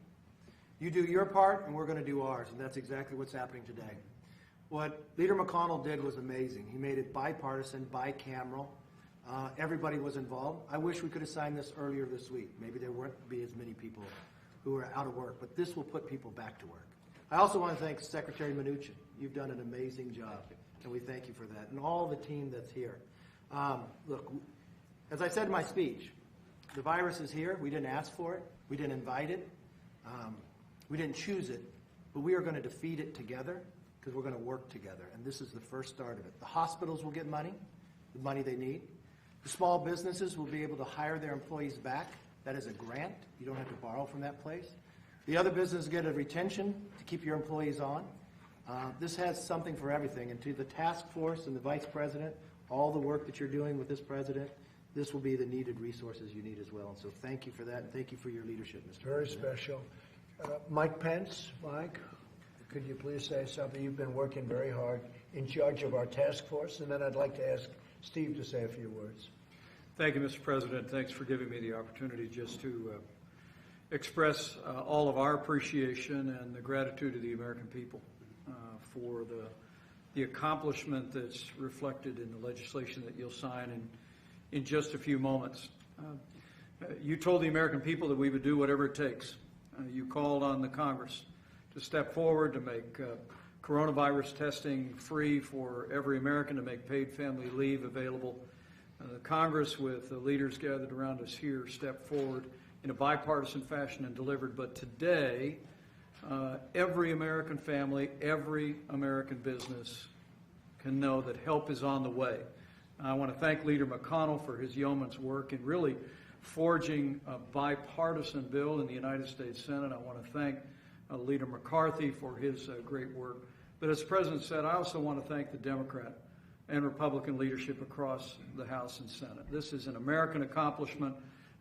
You do your part, and we're going to do ours, and that's exactly what's happening today. What Leader McConnell did was amazing. He made it bipartisan, bicameral. Everybody was involved. I wish we could have signed this earlier this week. Maybe there wouldn't be as many people who are out of work, but this will put people back to work. I also want to thank Secretary Mnuchin. You've done an amazing job, and we thank you for that, and all the team that's here. Look, as I said in my speech, the virus is here. We didn't ask for it. We didn't invite it. We didn't choose it, but we are going to defeat it together because we're going to work together, and this is the first start of it. The hospitals will get money, the money they need. The small businesses will be able to hire their employees back. That is a grant. You don't have to borrow from that place. The other businesses get a retention to keep your employees on. This has something for everything, and to the task force and the vice president, all the work that you're doing with this president, this will be the needed resources you need as well. And so thank you for that, and thank you for your leadership, Mr. Very President. special. Mike Pence, Mike, could you please say something? You've been working very hard in charge of our task force, and then I'd like to ask Steve to say a few words. Thank you, Mr. President. Thanks for giving me the opportunity just to express all of our appreciation and the gratitude of the American people for the accomplishment that's reflected in the legislation that you'll sign in just a few moments. You told the American people that we would do whatever it takes. You called on the Congress to step forward to make coronavirus testing free for every American, to make paid family leave available. The Congress, with the leaders gathered around us here, stepped forward in a bipartisan fashion and delivered. But today, every American family, every American business can know that help is on the way. I want to thank Leader McConnell for his yeoman's work in really forging a bipartisan bill in the United States Senate. I want to thank Leader McCarthy for his great work. But as the President said, I also want to thank the Democrat and Republican leadership across the House and Senate. This is an American accomplishment.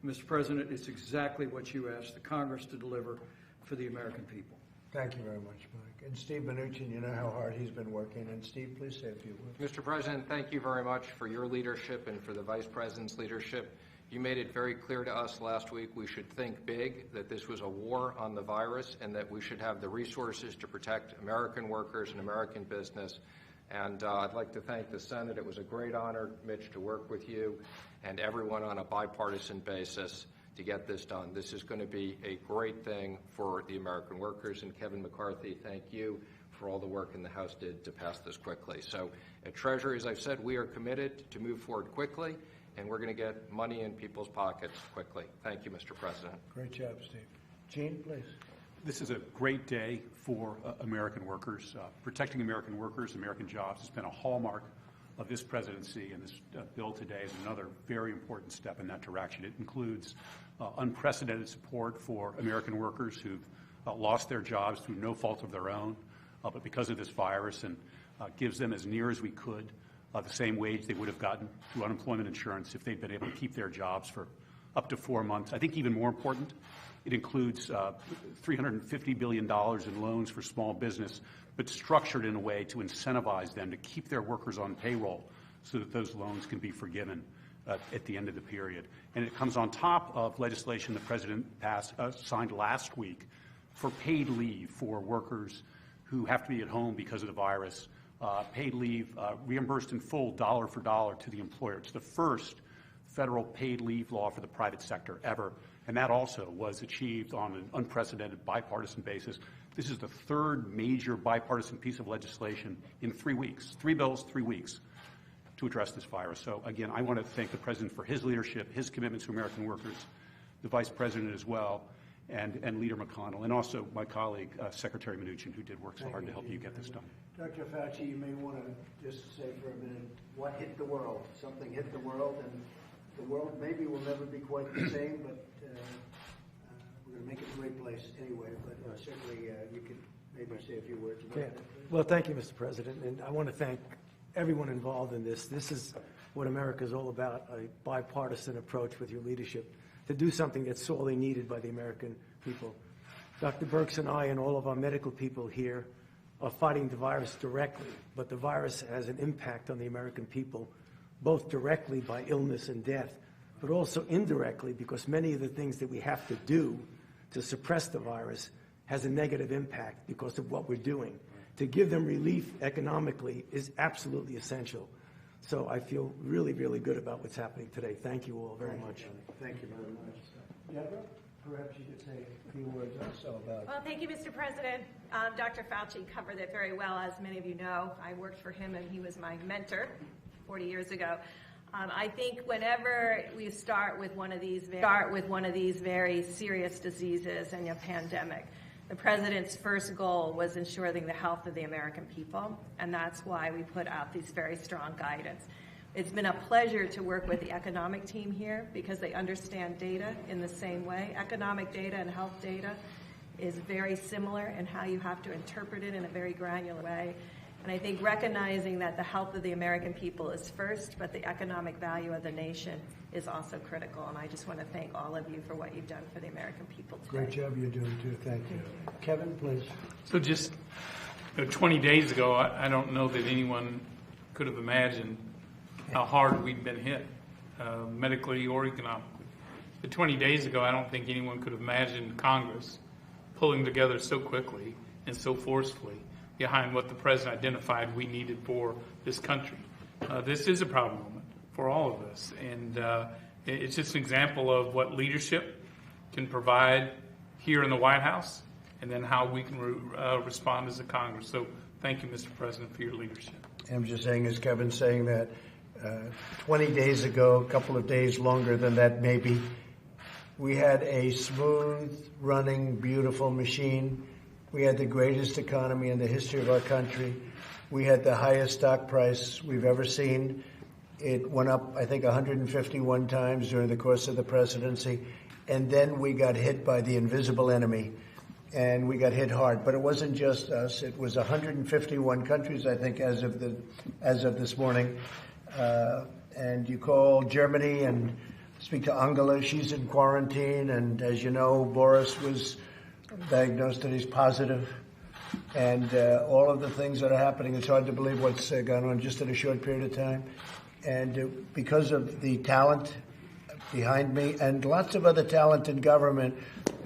Mr. President, it's exactly what you asked the Congress to deliver for the American people. Thank you very much, Mike. And Steve Mnuchin, you know how hard he's been working. And Steve, please say a few words. Mr. President, thank you very much for your leadership and for the Vice President's leadership. You made it very clear to us last week we should think big, that this was a war on the virus, and that we should have the resources to protect American workers and American business. And I'd like to thank the Senate. It was a great honor, Mitch, to work with you and everyone on a bipartisan basis to get this done. This is going to be a great thing for the American workers. And Kevin McCarthy, thank you for all the work in the House did to pass this quickly. So at Treasury, as I've said, we are committed to move forward quickly, and we're going to get money in people's pockets quickly. Thank you, Mr. President. Great job, Steve. Gene, please. This is a great day for American workers. Protecting American workers, American jobs has been a hallmark of this presidency, and this bill today is another very important step in that direction. It includes unprecedented support for American workers who've lost their jobs through no fault of their own, but because of this virus, and gives them as near as we could the same wage they would have gotten through unemployment insurance if they'd been able to keep their jobs for up to 4 months. I think even more important, it includes $350 billion in loans for small business, but structured in a way to incentivize them to keep their workers on payroll so that those loans can be forgiven at the end of the period. And it comes on top of legislation the President signed last week for paid leave for workers who have to be at home because of the virus. Paid leave reimbursed in full, dollar for dollar, to the employer. It's the first federal paid leave law for the private sector ever, and that also was achieved on an unprecedented bipartisan basis. This is the third major bipartisan piece of legislation in 3 weeks, 3 bills, 3 weeks, to address this virus. So again, I want to thank the President for his leadership, his commitment to American workers, the Vice President as well, and Leader McConnell, and also my colleague, Secretary Mnuchin, who did work so hard to help you get this done. Dr. Fauci, you may want to just say for a minute what hit the world. Something hit the world, and the world maybe will never be quite the same, but we're going to make it a great place anyway. But certainly you could maybe say a few words about that. Well, thank you, Mr. President, and I want to thank everyone involved in this. This is what America is all about, a bipartisan approach with your leadership to do something that's sorely needed by the American people. Dr. Birx and I and all of our medical people here are fighting the virus directly, but the virus has an impact on the American people, both directly by illness and death, but also indirectly because many of the things that we have to do to suppress the virus has a negative impact because of what we're doing. To give them relief economically is absolutely essential. So I feel really, really good about what's happening today. Thank you all very much. Thank you very much. Deborah, perhaps you could say a few words also about. Well, thank you, Mr. President. Dr. Fauci covered it very well. As many of you know, I worked for him and he was my mentor 40 years ago. I think whenever we start with one of these very serious diseases and a pandemic, the President's first goal was ensuring the health of the American people, and that's why we put out these very strong guidance. It's been a pleasure to work with the economic team here because they understand data in the same way. Economic data and health data is very similar in how you have to interpret it in a very granular way. And I think recognizing that the health of the American people is first, but the economic value of the nation is also critical. And I just want to thank all of you for what you've done for the American people today. Great job you're doing, too. Thank you. Kevin, please. So just 20 days ago, I don't know that anyone could have imagined how hard we'd been hit, medically or economically. But 20 days ago, I don't think anyone could have imagined Congress pulling together so quickly and so forcefully behind what the President identified we needed for this country. This is a proud moment for all of us, and it's just an example of what leadership can provide here in the White House, and then how we can respond as a Congress. So thank you, Mr. President, for your leadership. I'm just saying, as Kevin's saying, that 20 days ago, a couple of days longer than that maybe, we had a smooth-running, beautiful machine. We had the greatest economy in the history of our country. We had the highest stock price we've ever seen. It went up, I think, 151 times during the course of the presidency. And then we got hit by the invisible enemy, and we got hit hard. But it wasn't just us. It was 151 countries, I think, as of this morning. And you call Germany and speak to Angela. She's in quarantine. And as you know, Boris was diagnosed that he's positive. and all of the things that are happening. It's hard to believe what's gone on just in a short period of time. And because of the talent behind me and lots of other talent in government,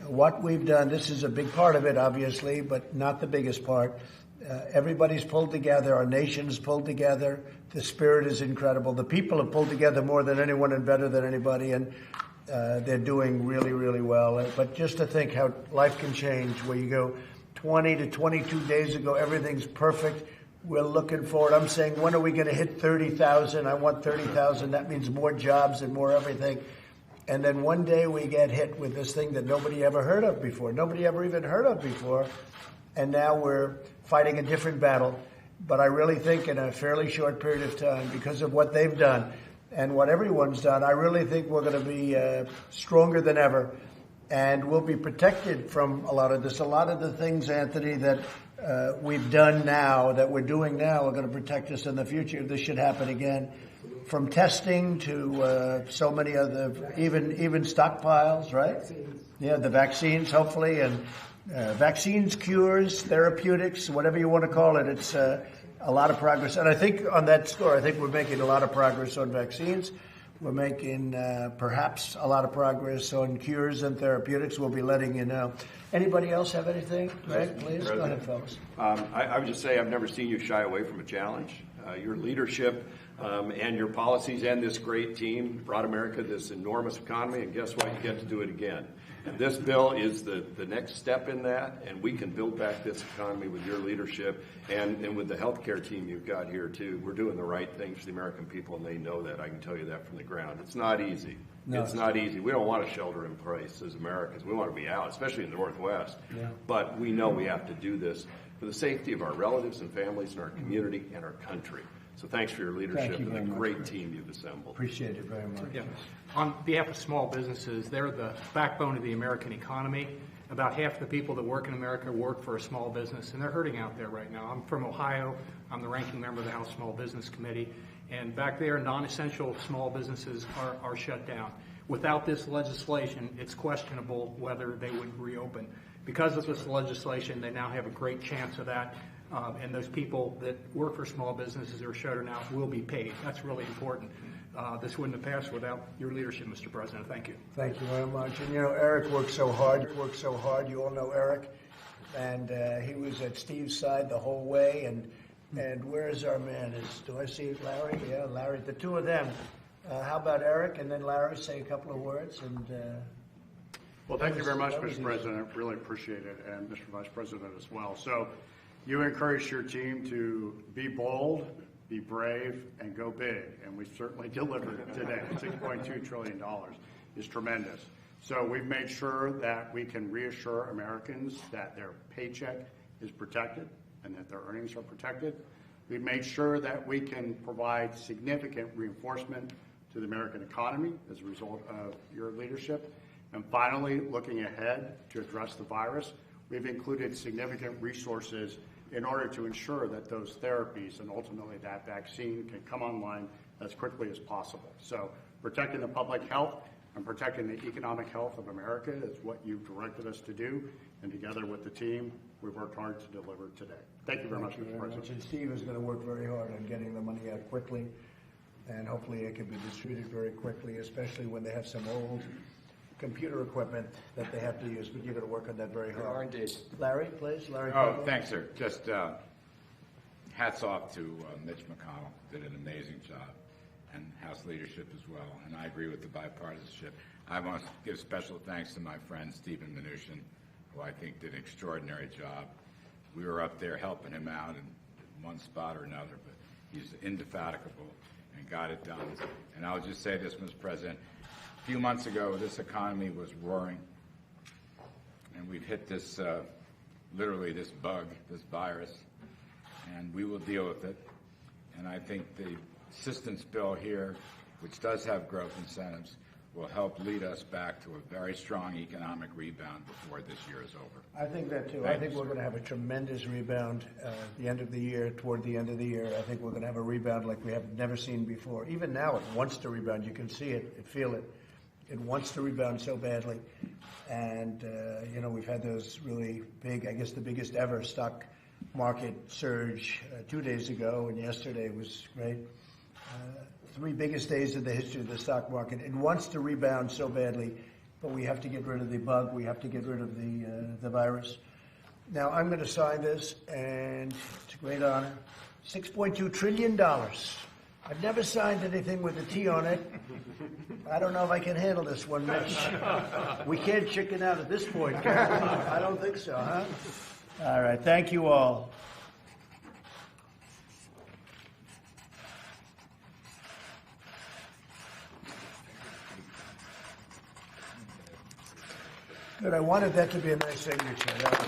what we've done, this is a big part of it, obviously, but not the biggest part. Everybody's pulled together. Our nation's pulled together. The spirit is incredible. The people have pulled together more than anyone and better than anybody, and they're doing really, really well. But just to think how life can change, where you go 20 to 22 days ago, everything's perfect. We're looking forward. I'm saying, when are we going to hit 30,000? I want 30,000. That means more jobs and more everything. And then one day we get hit with this thing that nobody ever heard of before. Nobody ever even heard of before. And now we're fighting a different battle. But I really think in a fairly short period of time, because of what they've done and what everyone's done, I really think we're going to be stronger than ever. And we'll be protected from a lot of this. A lot of the things, Anthony, that we've done now, that we're doing now, are going to protect us in the future. This should happen again. From testing to so many other, even stockpiles, right? Vaccines. Yeah, the vaccines, hopefully, and vaccines, cures, therapeutics, whatever you want to call it. It's a lot of progress. And I think on that score, I think we're making a lot of progress on vaccines. We're making perhaps a lot of progress on cures and therapeutics. We'll be letting you know. Anybody else have anything? Greg, please. Go ahead, fellas. I would just say I've never seen you shy away from a challenge. Your leadership and your policies and this great team brought America this enormous economy, and guess what? You get to do it again. And this bill is the next step in that, and we can build back this economy with your leadership and with the healthcare team you've got here, too. We're doing the right thing for the American people, and they know that. I can tell you that from the ground. It's not easy. No. It's not easy. We don't want to shelter in place as Americans. We want to be out, especially in the Northwest. Yeah. But we know we have to do this for the safety of our relatives and families and our community and our country. So thanks for your leadership and the great team you've assembled. Appreciate it very much. Yeah. On behalf of small businesses, they're the backbone of the American economy. About half the people that work in America work for a small business, and they're hurting out there right now. I'm from Ohio. I'm the ranking member of the House Small Business Committee. And back there, non-essential small businesses are shut down. Without this legislation, it's questionable whether they would reopen. Because of this legislation, they now have a great chance of that. And those people that work for small businesses that are shuttered out will be paid. That's really important. This wouldn't have passed without your leadership, Mr. President. Thank you. Thank you very much. And, Eric worked so hard. You all know Eric. And he was at Steve's side the whole way. And where is our man? Do I see Larry? Yeah, Larry. The two of them. How about Eric and then Larry say a couple of words? And well, thank you very much, Mr. President. I really appreciate it, and Mr. Vice President as well. So you encouraged your team to be bold, be brave, and go big, and we certainly delivered today. $6.2 trillion is tremendous. So we've made sure that we can reassure Americans that their paycheck is protected and that their earnings are protected. We've made sure that we can provide significant reinforcement to the American economy as a result of your leadership. And finally, looking ahead to address the virus, we've included significant resources in order to ensure that those therapies and ultimately that vaccine can come online as quickly as possible. So protecting the public health and protecting the economic health of America is what you've directed us to do. And together with the team, we've worked hard to deliver today. Thank you very much, Mr. President. And Steve is going to work very hard on getting the money out quickly, and hopefully it can be distributed very quickly, especially when they have some old computer equipment that they have to use, but you're going to work on that very hard. We are indeed. Larry, please. Larry. Oh, thanks, sir. Just hats off to Mitch McConnell. Did an amazing job, and House leadership as well. And I agree with the bipartisanship. I want to give special thanks to my friend Stephen Mnuchin, who I think did an extraordinary job. We were up there helping him out in one spot or another, but he's indefatigable and got it done. And I'll just say this, Mr. President. A few months ago, this economy was roaring, and we've hit this, literally this bug, this virus, and we will deal with it. And I think the assistance bill here, which does have growth incentives, will help lead us back to a very strong economic rebound before this year is over. I think that too. I think we're going to have a tremendous rebound at the end of the year, toward the end of the year. I think we're going to have a rebound like we have never seen before. Even now it wants to rebound. You can see it, you feel it. It wants to rebound so badly. And, we've had those really big, I guess the biggest ever stock market surge 2 days ago, and yesterday was great. 3 biggest days in the history of the stock market. It wants to rebound so badly, but we have to get rid of the bug. We have to get rid of the virus. Now, I'm going to sign this, and it's a great honor. $6.2 trillion. I've never signed anything with a T on it. I don't know if I can handle this one, Mitch. We can't chicken out at this point, can we? I don't think so, huh? All right. Thank you all. Good. I wanted that to be a nice signature. That was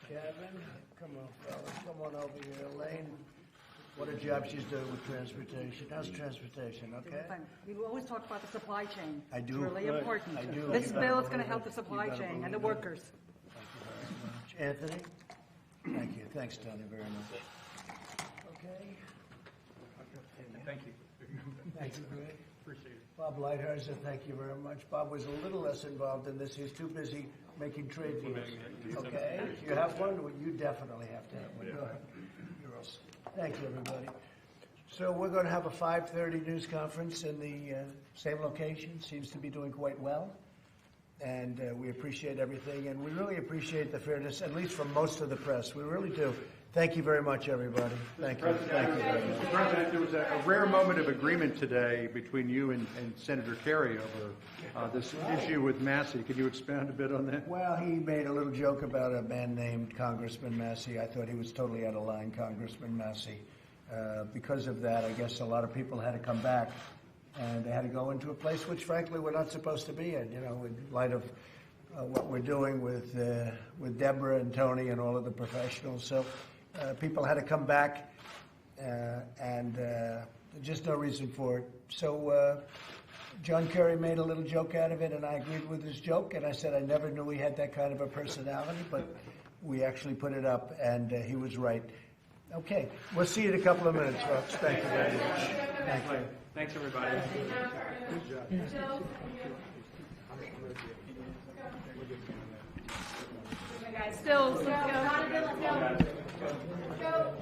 Kevin, come on, fellas. Come on over here. Elaine, what a job she's doing with transportation. How's transportation, okay? You always talk about the supply chain. I do. It's really important. I do. This bill is going to help the supply chain and the workers. Anthony? Thank you. Thanks, Tony, very much. Okay. Thank you. Thank you, Greg. Appreciate it. Bob Lighthouser, thank you very much. Bob was a little less involved in this. He's too busy making trade deals. Okay? You have one? Well, you definitely have to have one. Go ahead. Thank you, everybody. So we're going to have a 5:30 news conference in the same location. Seems to be doing quite well. And we appreciate everything, and we really appreciate the fairness, at least from most of the press. We really do. Thank you very much, everybody. Thank you. Thank you very much. Mr. President, there was a rare moment of agreement today between you and Senator Kerry over this issue with Massey. Could you expand a bit on that? Well, he made a little joke about a man named Congressman Massey. I thought he was totally out of line, Congressman Massey. Because of that, I guess a lot of people had to come back. And they had to go into a place which, frankly, we're not supposed to be in, in light of what we're doing with Deborah and Tony and all of the professionals. So people had to come back, and just no reason for it. So John Kerry made a little joke out of it, and I agreed with his joke. And I said I never knew he had that kind of a personality, but we actually put it up, and he was right. Okay, we'll see you in a couple of minutes, folks. Thank you very much. Thank you. Thanks, everybody. Good job. Guys, still, let's go.